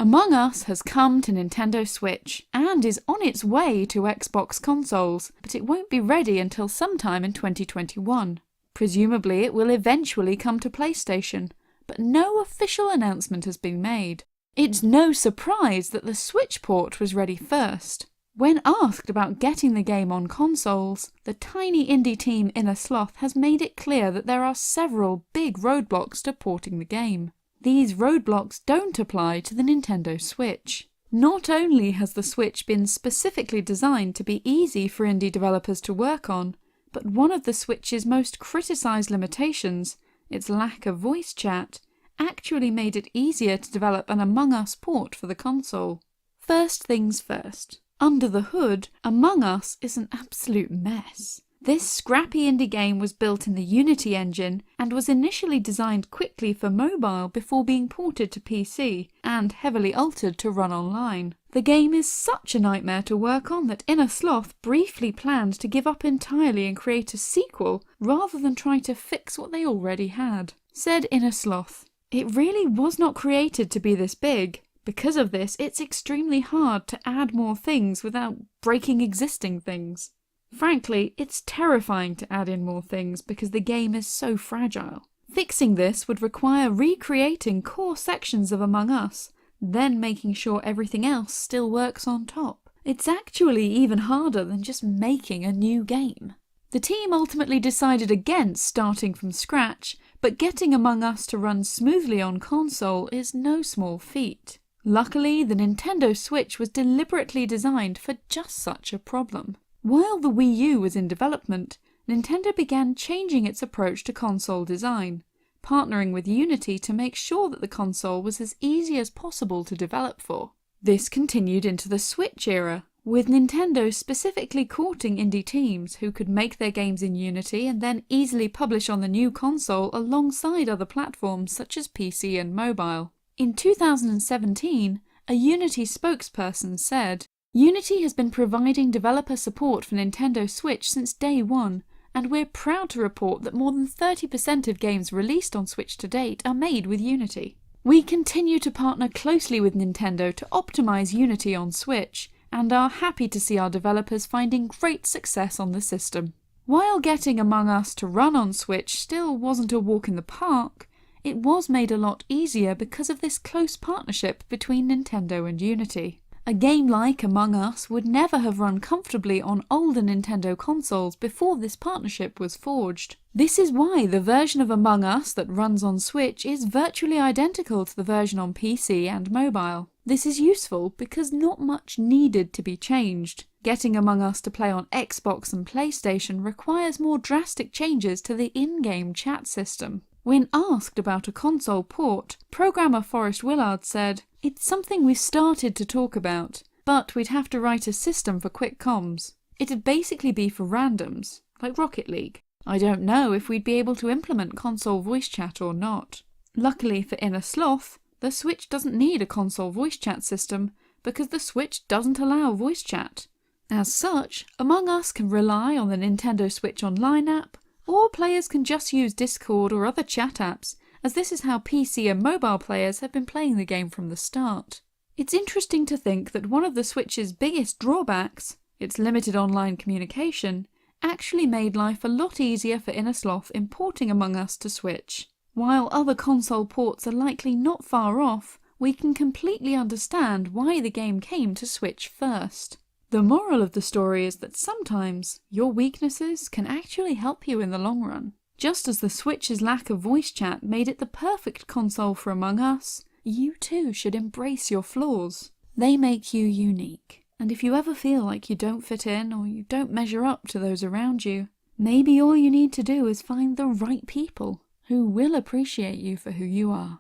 Among Us has come to Nintendo Switch and is on its way to Xbox consoles, but it won't be ready until sometime in 2021. Presumably it will eventually come to PlayStation, but no official announcement has been made. It's no surprise that the Switch port was ready first. When asked about getting the game on consoles, the tiny indie team Inner Sloth has made it clear that there are several big roadblocks to porting the game. These roadblocks don't apply to the Nintendo Switch. Not only has the Switch been specifically designed to be easy for indie developers to work on, but one of the Switch's most criticised limitations, its lack of voice chat, actually made it easier to develop an Among Us port for the console. First things first. Under the hood, Among Us is an absolute mess. This scrappy indie game was built in the Unity engine and was initially designed quickly for mobile before being ported to PC and heavily altered to run online. The game is such a nightmare to work on that Inner Sloth briefly planned to give up entirely and create a sequel rather than try to fix what they already had. Said Inner Sloth, "It really was not created to be this big. Because of this, it's extremely hard to add more things without breaking existing things. Frankly, it's terrifying to add in more things because the game is so fragile. Fixing this would require recreating core sections of Among Us, then making sure everything else still works on top. It's actually even harder than just making a new game." The team ultimately decided against starting from scratch, but getting Among Us to run smoothly on console is no small feat. Luckily, the Nintendo Switch was deliberately designed for just such a problem. While the Wii U was in development, Nintendo began changing its approach to console design, partnering with Unity to make sure that the console was as easy as possible to develop for. This continued into the Switch era, with Nintendo specifically courting indie teams who could make their games in Unity and then easily publish on the new console alongside other platforms such as PC and mobile. In 2017, a Unity spokesperson said, "Unity has been providing developer support for Nintendo Switch since day one, and we're proud to report that more than 30% of games released on Switch to date are made with Unity. We continue to partner closely with Nintendo to optimize Unity on Switch, and are happy to see our developers finding great success on the system." While getting Among Us to run on Switch still wasn't a walk in the park, it was made a lot easier because of this close partnership between Nintendo and Unity. A game like Among Us would never have run comfortably on older Nintendo consoles before this partnership was forged. This is why the version of Among Us that runs on Switch is virtually identical to the version on PC and mobile. This is useful because not much needed to be changed. Getting Among Us to play on Xbox and PlayStation requires more drastic changes to the in-game chat system. When asked about a console port, programmer Forrest Willard said, "It's something we've started to talk about, but we'd have to write a system for quick comms. It'd basically be for randoms, like Rocket League. I don't know if we'd be able to implement console voice chat or not." Luckily for Inner Sloth, the Switch doesn't need a console voice chat system because the Switch doesn't allow voice chat. As such, Among Us can rely on the Nintendo Switch Online app, or players can just use Discord or other chat apps, as this is how PC and mobile players have been playing the game from the start. It's interesting to think that one of the Switch's biggest drawbacks, its limited online communication, actually made life a lot easier for Inner Sloth importing Among Us to Switch. While other console ports are likely not far off, we can completely understand why the game came to Switch first. The moral of the story is that sometimes your weaknesses can actually help you in the long run. Just as the Switch's lack of voice chat made it the perfect console for Among Us, you too should embrace your flaws. They make you unique. And if you ever feel like you don't fit in or you don't measure up to those around you, maybe all you need to do is find the right people who will appreciate you for who you are.